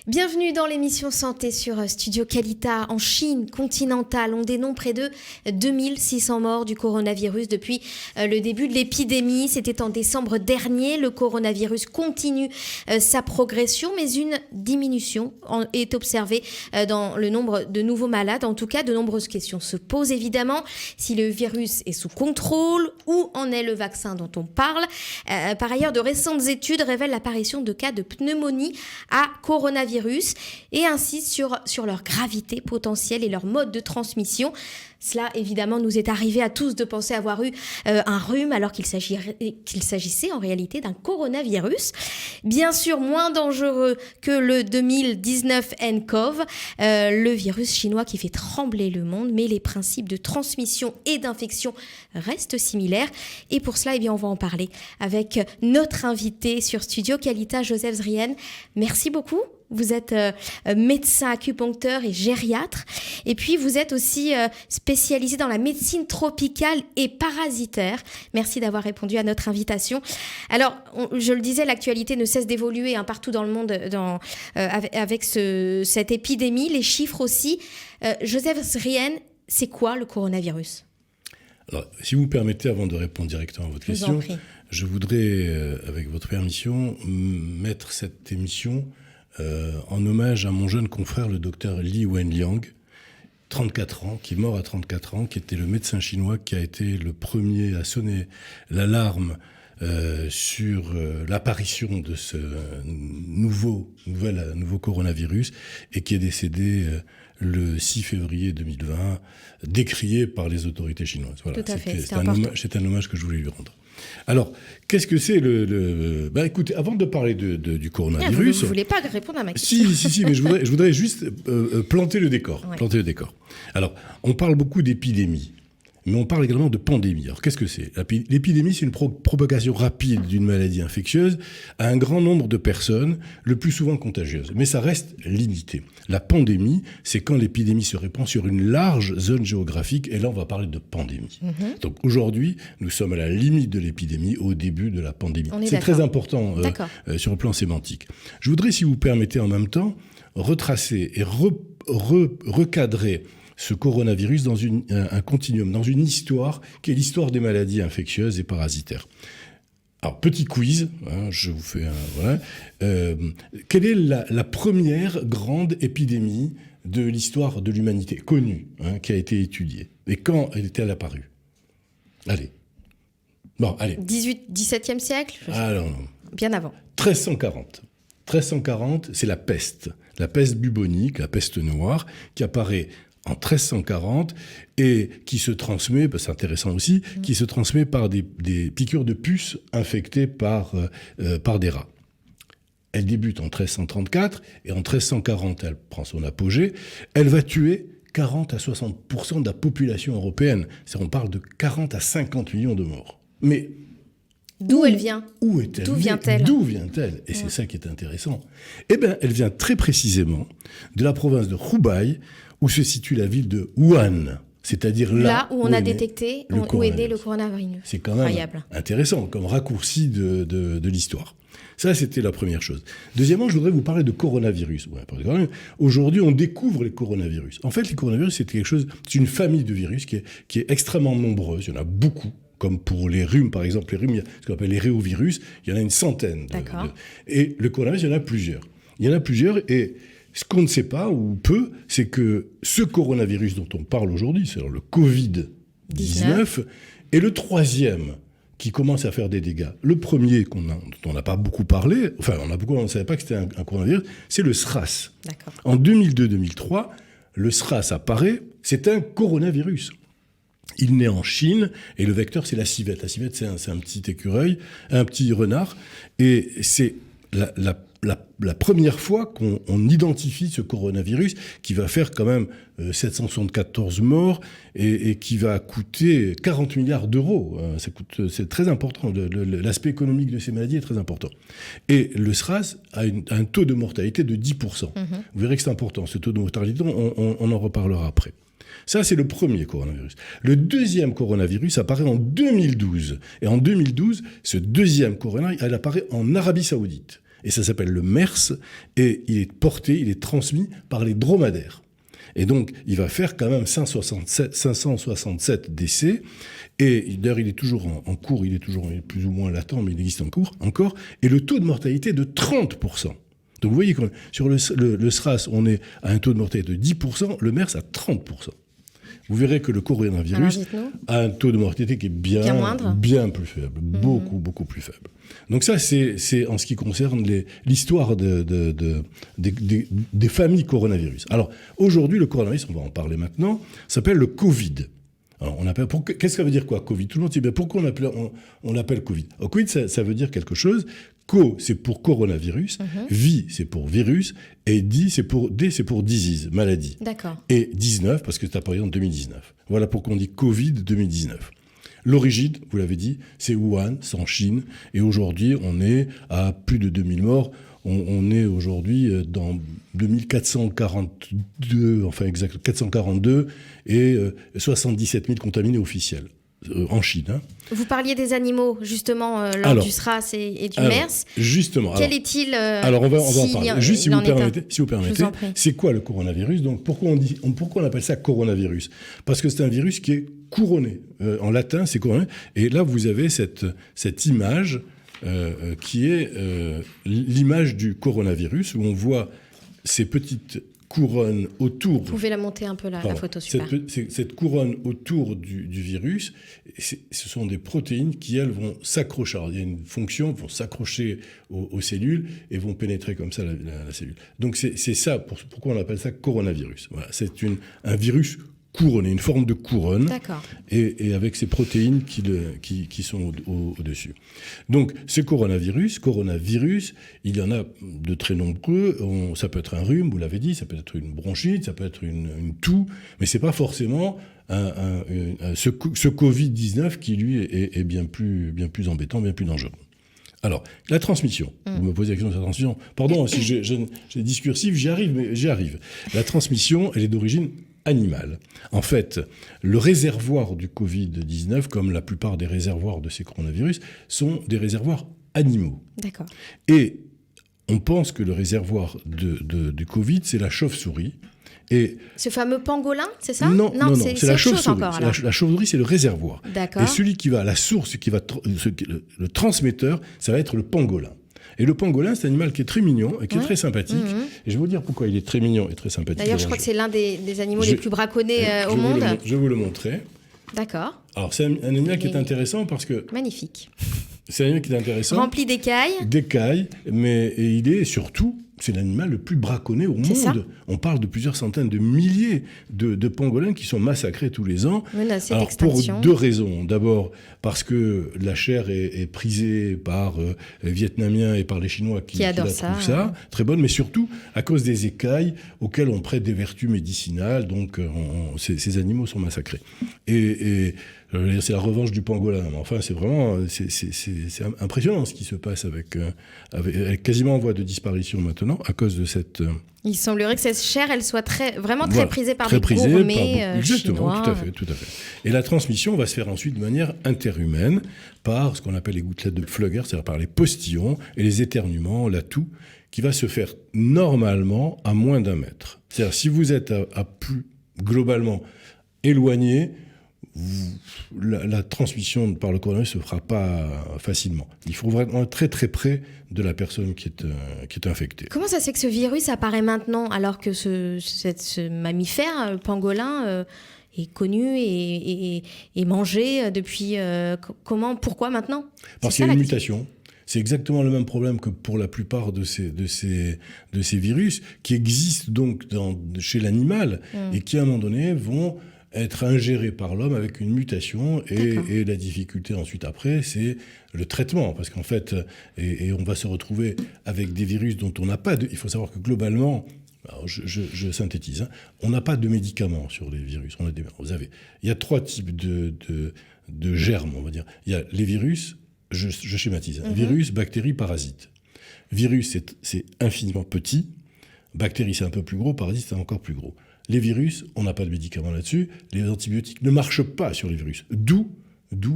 Bienvenue dans l'émission Santé sur Studio Calita. En Chine continentale, on dénombre près de 2600 morts du coronavirus depuis le début de l'épidémie. C'était en décembre dernier. Le coronavirus continue sa progression, mais une diminution est observée dans le nombre de nouveaux malades. En tout cas, de nombreuses questions se posent évidemment. Si le virus est sous contrôle, où en est le vaccin dont on parle? Par ailleurs, de récentes études révèlent l'apparition de cas de pneumonie à coronavirus et insistent sur leur gravité potentielle et leur mode de transmission. Cela, évidemment, nous est arrivé à tous de penser avoir eu un rhume alors qu'il s'agissait en réalité d'un coronavirus. Bien sûr, moins dangereux que le 2019 nCoV, le virus chinois qui fait trembler le monde, mais les principes de transmission et d'infection restent similaires. Et pour cela, on va en parler avec notre invité sur Studio Calita, Joseph Zrien. Merci beaucoup. Vous êtes médecin acupuncteur et gériatre. Et puis, vous êtes aussi spécialisé dans la médecine tropicale et parasitaire. Merci d'avoir répondu à notre invitation. Alors, je le disais, l'actualité ne cesse d'évoluer partout dans le monde avec cette épidémie, les chiffres aussi. Joseph Zrien, c'est quoi le coronavirus ? Alors, si vous me permettez, avant de répondre directement à votre question, je voudrais, avec votre permission, mettre cette émission en hommage à mon jeune confrère, le docteur Li Wenliang, 34 ans, qui est mort à 34 ans, qui était le médecin chinois qui a été le premier à sonner l'alarme sur l'apparition de ce nouveau coronavirus et qui est décédé le 6 février 2020, décrié par les autorités chinoises. Voilà, tout à fait, c'est un hommage que je voulais lui rendre. Alors, qu'est-ce que c'est écoutez, avant de parler du coronavirus... Vous ne voulez pas répondre à ma question. Si, mais je voudrais juste planter le décor. Ouais. Planter le décor. Alors, on parle beaucoup d'épidémie, mais on parle également de pandémie. Alors, qu'est-ce que c'est ? L'épidémie, c'est une propagation rapide d'une maladie infectieuse à un grand nombre de personnes, le plus souvent contagieuse. Mais ça reste limité. La pandémie, c'est quand l'épidémie se répand sur une large zone géographique, et là, on va parler de pandémie. Donc, aujourd'hui, nous sommes à la limite de l'épidémie, au début de la pandémie. C'est très important sur le plan sémantique. Je voudrais, si vous permettez, en même temps, retracer et recadrer ce coronavirus dans un continuum, dans une histoire qui est l'histoire des maladies infectieuses et parasitaires. Alors, petit quiz, je vous fais quelle est la première grande épidémie de l'histoire de l'humanité, connue, qui a été étudiée? Et quand est-elle apparue? Allez. 17e siècle? Alors, non. Bien avant. 1340. 1340, c'est la peste bubonique, la peste noire, qui apparaît en 1340 et qui se transmet, c'est intéressant aussi, qui se transmet par des piqûres de puces infectées par des rats. Elle débute en 1334 et en 1340, elle prend son apogée. Elle va tuer 40 à 60% de la population européenne. On parle de 40 à 50 millions de morts. Mais d'où elle vient? Où est-elle? D'où vient-elle? Et c'est ça qui est intéressant. Eh bien, elle vient très précisément de la province de Hubei, où se situe la ville de Wuhan, c'est-à-dire là où on a détecté, où est né le coronavirus. C'est quand même intéressant comme raccourci de l'histoire. Ça, c'était la première chose. Deuxièmement, je voudrais vous parler de coronavirus. Aujourd'hui, on découvre les coronavirus. En fait, les coronavirus, c'est une famille de virus qui est extrêmement nombreuse. Il y en a beaucoup. Comme pour les rhumes, par exemple, il y a ce qu'on appelle les réovirus, il y en a une centaine. Et le coronavirus, il y en a plusieurs. Et ce qu'on ne sait pas, ou peu, c'est que ce coronavirus dont on parle aujourd'hui, c'est le Covid-19, est le troisième qui commence à faire des dégâts. Le premier, dont on n'a pas beaucoup parlé, on ne savait pas que c'était un coronavirus, c'est le SRAS. D'accord. En 2002-2003, le SRAS apparaît, c'est un coronavirus. Il naît en Chine, et le vecteur, c'est la civette. La civette, c'est un petit écureuil, un petit renard, et c'est la première fois qu'on identifie ce coronavirus qui va faire quand même 774 morts et qui va coûter 40 milliards d'euros. C'est très important. L'aspect économique de ces maladies est très important. Et le SRAS a un taux de mortalité de 10%. Vous verrez que c'est important. Ce taux de mortalité, on en reparlera après. Ça, c'est le premier coronavirus. Le deuxième coronavirus apparaît en 2012. Et en 2012, ce deuxième coronavirus, elle apparaît en Arabie Saoudite. Et ça s'appelle le MERS, et il est transmis par les dromadaires. Et donc, il va faire quand même 567 décès. Et d'ailleurs, il est toujours en cours, il est plus ou moins latent, mais il existe en cours encore. Et le taux de mortalité est de 30%. Donc, vous voyez que sur le SRAS, on est à un taux de mortalité de 10%, le MERS à 30%. Vous verrez que le coronavirus a un taux de mortalité qui est bien plus faible, beaucoup plus faible. Donc ça, c'est en ce qui concerne l'histoire des familles coronavirus. Alors, aujourd'hui, le coronavirus, on va en parler maintenant, s'appelle le Covid. Alors, qu'est-ce que ça veut dire quoi, Covid? Tout le monde dit, pourquoi on l'appelle Covid? Alors, Covid, ça veut dire quelque chose. Co, c'est pour coronavirus. Vi, c'est pour virus. Et D, c'est pour disease, maladie. D'accord. Et 19, parce que c'est apparu en 2019. Voilà pourquoi on dit Covid 2019. L'origine, vous l'avez dit, c'est Wuhan, c'est en Chine. Et aujourd'hui, on est à plus de 2000 morts. On est aujourd'hui dans 2442, enfin exact, 442 et 77 000 contaminés officiels en Chine. Hein. Vous parliez des animaux, justement, lors du SRAS et du MERS. Justement. Quel est-il alors, on va en parler. Juste, si vous permettez, c'est quoi le coronavirus? Donc, pourquoi on appelle ça coronavirus? Parce que c'est un virus qui est couronné. En latin, c'est couronné. Et là, vous avez cette image qui est l'image du coronavirus, où on voit ces petites couronne autour... Vous pouvez la monter un peu, la photo, super. Cette couronne autour du virus, ce sont des protéines qui, elles, vont s'accrocher. Alors, il y a une fonction, vont s'accrocher aux cellules et vont pénétrer comme ça la cellule. Donc, c'est ça, pourquoi on appelle ça coronavirus. Voilà, c'est un virus couronné, une forme de couronne, et avec ces protéines qui sont au-dessus. Donc, ce coronavirus, il y en a de très nombreux. Ça peut être un rhume, vous l'avez dit, ça peut être une bronchite, ça peut être une toux, mais c'est pas forcément ce Covid-19 qui, lui, est bien plus embêtant, bien plus dangereux. Alors, la transmission. Vous me posez la question de la transmission. Pardon, si j'ai discursif, j'y arrive. La transmission, elle est d'origine animale. En fait, le réservoir du Covid-19, comme la plupart des réservoirs de ces coronavirus, sont des réservoirs animaux. D'accord. Et on pense que le réservoir du Covid, c'est la chauve-souris. Et ce fameux pangolin, c'est ça? Non, c'est la chauve-souris. La chauve-souris, c'est le réservoir. D'accord. Et celui qui va à la source, le transmetteur, ça va être le pangolin. Et le pangolin, c'est un animal qui est très mignon et qui est très sympathique. Et je vais vous dire pourquoi il est très mignon et très sympathique. D'ailleurs, je crois que c'est l'un des animaux les plus braconnés au monde. Je vais vous le montrer. D'accord. Alors, c'est un animal qui est intéressant parce que... Magnifique. C'est un animal qui est intéressant. Rempli d'écailles. D'écailles, et il est surtout... C'est l'animal le plus braconné au monde. Ça. On parle de plusieurs centaines de milliers de pangolins qui sont massacrés tous les ans. Alors, pour deux raisons. D'abord, parce que la chair est prisée par les Vietnamiens et par les Chinois qui adorent ça très bonne, mais surtout à cause des écailles auxquelles on prête des vertus médicinales. Donc, ces animaux sont massacrés. Et c'est la revanche du pangolin. Enfin, c'est vraiment c'est impressionnant ce qui se passe avec quasiment en voie de disparition maintenant à cause de cette... Il semblerait que cette chair, elle soit vraiment très prisée par des gourmets exactement, chinois. Tout à fait. Et la transmission va se faire ensuite de manière interhumaine par ce qu'on appelle les gouttelettes de Pflegger, c'est-à-dire par les postillons et les éternuements, la toux, qui va se faire normalement à moins d'1 mètre. C'est-à-dire si vous êtes à plus globalement éloigné, la transmission par le coronavirus ne se fera pas facilement. Il faut vraiment être très très près de la personne qui est infectée. Comment ça se fait que ce virus apparaît maintenant alors que ce mammifère, le pangolin, est connu et mangé depuis... pourquoi maintenant? Parce qu'il y a une mutation. C'est exactement le même problème que pour la plupart de ces virus qui existent donc chez l'animal et qui à un moment donné vont être ingéré par l'homme avec une mutation et la difficulté ensuite après, c'est le traitement. Parce qu'en fait, et on va se retrouver avec des virus dont on n'a pas de... Il faut savoir que globalement, alors je synthétise, on n'a pas de médicaments sur les virus. Il y a 3 types de germes, on va dire. Il y a les virus, je schématise, virus, bactéries, parasites. Virus, c'est infiniment petit. Bactéries, c'est un peu plus gros. Parasites, c'est encore plus gros. Les virus, on n'a pas de médicaments là-dessus. Les antibiotiques ne marchent pas sur les virus. D'où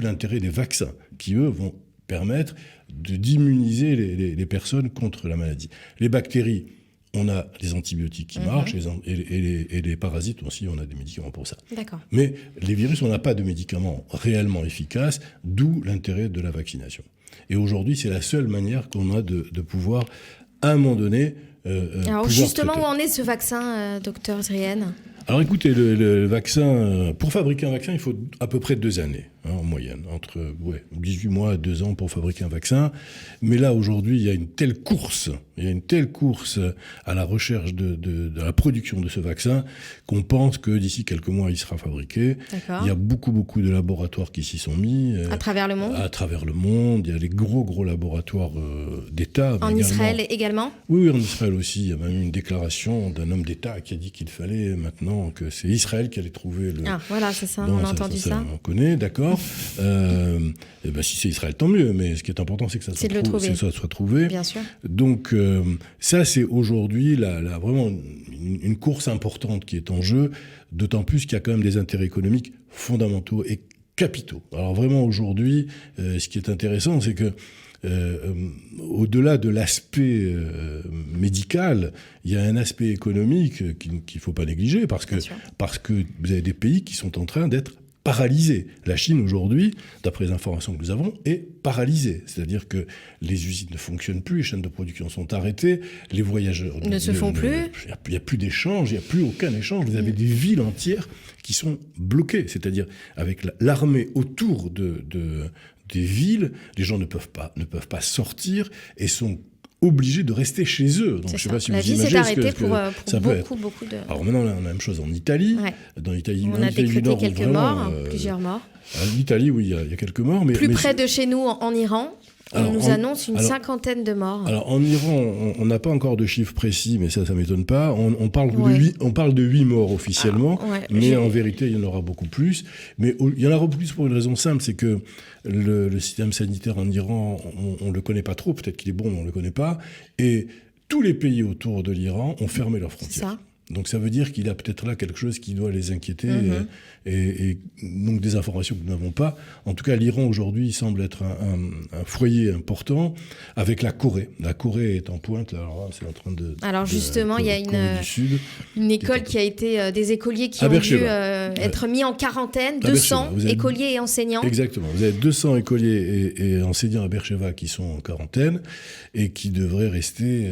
l'intérêt des vaccins, qui, eux, vont permettre d'immuniser les personnes contre la maladie. Les bactéries, on a des antibiotiques qui marchent, et les parasites aussi, on a des médicaments pour ça. D'accord. Mais les virus, on n'a pas de médicaments réellement efficaces, d'où l'intérêt de la vaccination. Et aujourd'hui, c'est la seule manière qu'on a de pouvoir, à un moment donné, alors justement, où en est ce vaccin, docteur Zrien ? Alors écoutez, le vaccin, pour fabriquer un vaccin, il faut à peu près 2 années, en moyenne, entre 18 mois et 2 ans pour fabriquer un vaccin. Mais là, aujourd'hui, il y a une telle course à la recherche de la production de ce vaccin qu'on pense que d'ici quelques mois, il sera fabriqué. D'accord. Il y a beaucoup de laboratoires qui s'y sont mis. À travers le monde ? À travers le monde. Il y a les gros laboratoires d'État. En Israël également ? Oui, en Israël aussi. Il y a même une déclaration d'un homme d'État qui a dit qu'il fallait maintenant que c'est Israël qui allait trouver le... Ah, voilà, c'est ça, on a entendu ça. On connaît, d'accord. Et ben, si c'est Israël, tant mieux. Mais ce qui est important, c'est que ça soit trouvé. Bien sûr. Donc, ça, c'est aujourd'hui vraiment une course importante qui est en jeu, d'autant plus qu'il y a quand même des intérêts économiques fondamentaux et capitaux. Alors vraiment, aujourd'hui, ce qui est intéressant, c'est que au-delà de l'aspect médical, il y a un aspect économique qu'il ne faut pas négliger parce que vous avez des pays qui sont en train d'être paralysés. La Chine aujourd'hui, d'après les informations que nous avons, est paralysée. C'est-à-dire que les usines ne fonctionnent plus, les chaînes de production sont arrêtées, les voyageurs ne se font plus. Il n'y a plus d'échange, il n'y a plus aucun échange. Vous avez des villes entières qui sont bloquées. C'est-à-dire avec l'armée autour des villes, les gens ne peuvent pas sortir et sont obligés de rester chez eux. Donc, je sais pas si la vous vie imaginez s'est arrêtée pour beaucoup de... Alors maintenant, on a la même chose en Italie. Ouais. Dans l'Italie, on a décrété quelques morts, plusieurs morts. En Italie, oui, il y a quelques morts. Mais près de chez nous, en Iran, on nous annonce une cinquantaine de morts. Alors en Iran, on n'a pas encore de chiffres précis, mais ça m'étonne pas. On parle de 8 morts officiellement, mais en vérité, il y en aura beaucoup plus. Mais il y en aura beaucoup plus pour une raison simple, c'est que le système sanitaire en Iran, on ne le connaît pas trop. Peut-être qu'il est bon, mais on ne le connaît pas. Et tous les pays autour de l'Iran ont fermé leurs frontières. C'est ça. Donc ça veut dire qu'il y a peut-être là quelque chose qui doit les inquiéter et donc des informations que nous n'avons pas. En tout cas, l'Iran aujourd'hui semble être un foyer important avec la Corée. La Corée est en pointe. Alors là, c'est en train de... Alors justement, il y a une école qui a été... des écoliers qui ont dû être mis en quarantaine. 200 écoliers et enseignants. Exactement. Vous avez 200 écoliers et enseignants à Beersheva qui sont en quarantaine et qui devraient rester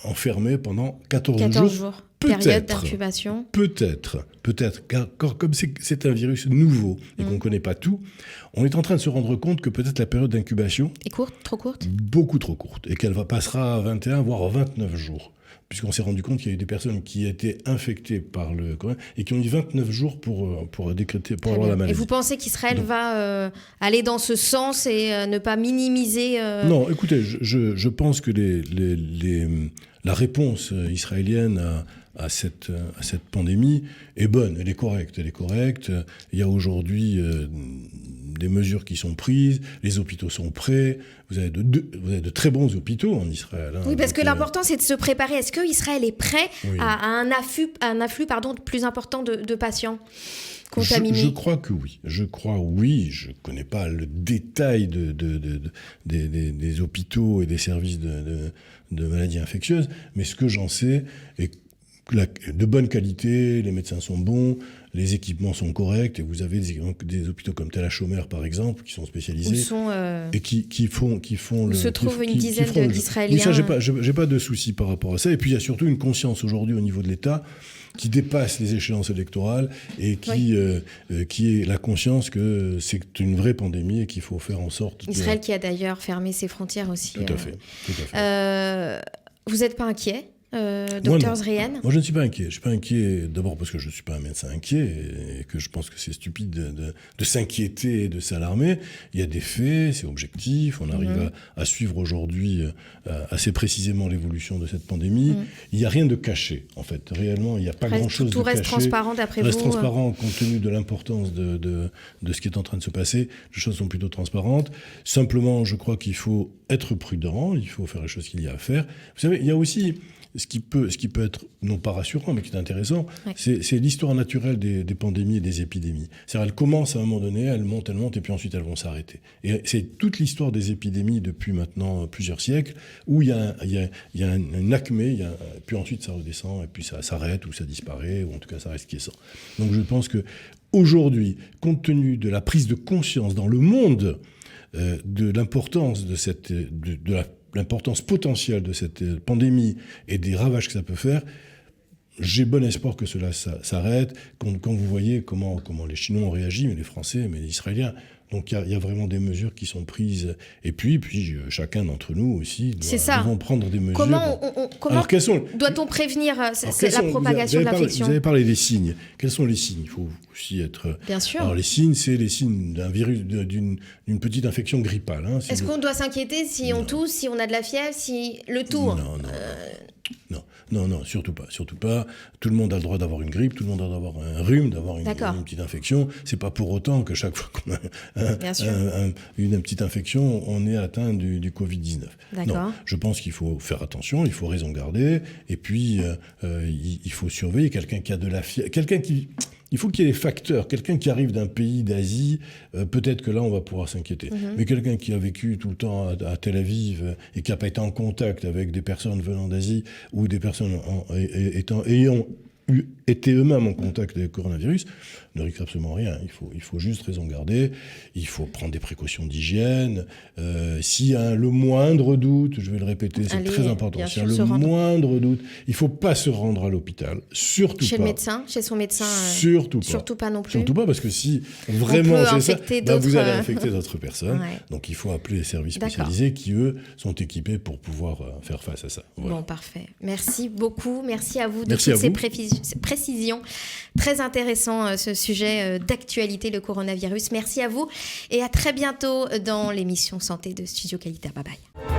enfermés pendant 14 jours. Période d'incubation. Peut-être, car comme c'est un virus nouveau et qu'on ne connaît pas tout, on est en train de se rendre compte que peut-être la période d'incubation est courte, trop courte ? Beaucoup trop courte, et qu'elle passera à 21, voire 29 jours. Puisqu'on s'est rendu compte qu'il y a eu des personnes qui étaient infectées par le Corona et qui ont eu 29 jours pour avoir la maladie. Et vous pensez qu'Israël va aller dans ce sens et ne pas minimiser Non, écoutez, je pense que la réponse israélienne à cette pandémie est bonne, elle est correcte. Il y a aujourd'hui des mesures qui sont prises, les hôpitaux sont prêts, vous avez de très bons hôpitaux en Israël. Oui, parce que l'important c'est de se préparer. Est-ce que Israël est prêt à un afflux plus important de patients contaminés ? Je crois que oui. Je ne connais pas le détail des hôpitaux et des services de maladies infectieuses, mais ce que j'en sais est de bonne qualité, les médecins sont bons, les équipements sont corrects, et vous avez des hôpitaux comme Tel HaShomer par exemple qui sont spécialisés et qui font où se trouve une dizaine d'Israéliens. Oui, ça, j'ai pas de souci par rapport à ça. Et puis il y a surtout une conscience aujourd'hui au niveau de l'État qui dépasse les échéances électorales et qui est la conscience que c'est une vraie pandémie et qu'il faut faire en sorte... Israël qui a d'ailleurs fermé ses frontières aussi. Tout à fait. Vous n'êtes pas inquiet, docteur Zrien ? Moi, je ne suis pas inquiet. Je ne suis pas inquiet d'abord parce que je ne suis pas un médecin inquiet et que je pense que c'est stupide de s'inquiéter et de s'alarmer. Il y a des faits, c'est objectif. On arrive à suivre aujourd'hui assez précisément l'évolution de cette pandémie. Il n'y a rien de caché, en fait. Réellement, il n'y a pas grand-chose de caché. Tout reste transparent d'après vous ? Reste transparent compte tenu de l'importance de ce qui est en train de se passer. Les choses sont plutôt transparentes. Simplement, je crois qu'il faut être prudent, il faut faire les choses qu'il y a à faire. Vous savez, il y a aussi ce qui peut être, non pas rassurant, mais qui est intéressant, c'est l'histoire naturelle des pandémies et des épidémies. C'est-à-dire, elles commencent à un moment donné, elles montent, et puis ensuite elles vont s'arrêter. Et c'est toute l'histoire des épidémies depuis maintenant plusieurs siècles, où il y a un acmé, puis ensuite ça redescend, et puis ça s'arrête, ou ça disparaît, ou en tout cas ça reste quiescent. Donc je pense que aujourd'hui, compte tenu de la prise de conscience dans le monde de l'importance l'importance potentielle de cette pandémie et des ravages que ça peut faire, j'ai bon espoir que cela s'arrête. Quand vous voyez comment les Chinois ont réagi, mais les Français, mais les Israéliens, donc il y a vraiment des mesures qui sont prises. Et puis chacun d'entre nous aussi doit prendre des mesures. Comment doit-on prévenir la propagation de l'infection ? Vous avez parlé des signes. Quels sont les signes ? Il faut aussi être... Bien sûr. Alors les signes, c'est les signes d'un virus, d'une petite infection grippale. Hein, Est-ce qu'on doit s'inquiéter si on tousse, si on a de la fièvre, si le tout Non, surtout pas. Tout le monde a le droit d'avoir une grippe, tout le monde a le droit d'avoir un rhume, d'avoir une petite infection. C'est pas pour autant que chaque fois qu'on a une petite infection, on est atteint du Covid-19. D'accord. Non, je pense qu'il faut faire attention, il faut raison garder, et puis il faut surveiller quelqu'un qui a de la fièvre, il faut qu'il y ait des facteurs. Quelqu'un qui arrive d'un pays d'Asie, peut-être que là, on va pouvoir s'inquiéter. Mais quelqu'un qui a vécu tout le temps à Tel Aviv et qui n'a pas été en contact avec des personnes venant d'Asie ou des personnes ayant été eux-mêmes en contact avec le coronavirus, ne risque absolument rien. Il faut juste raison garder. Il faut prendre des précautions d'hygiène. S'il y a le moindre doute, je vais le répéter, c'est très important. S'il y a le moindre doute, il ne faut pas se rendre à l'hôpital. Surtout pas. Chez le médecin, chez son médecin. Surtout pas. Surtout pas non plus. Surtout pas, parce que si vraiment c'est ça, vous allez infecter d'autres personnes. Ouais. Donc il faut appeler les services spécialisés qui, eux, sont équipés pour pouvoir faire face à ça. Voilà. Bon, parfait. Merci beaucoup. Merci à vous de toutes ces précisions. Très intéressant ce sujet d'actualité, le coronavirus. Merci à vous et à très bientôt dans l'émission Santé de Studio Qualita. Bye bye.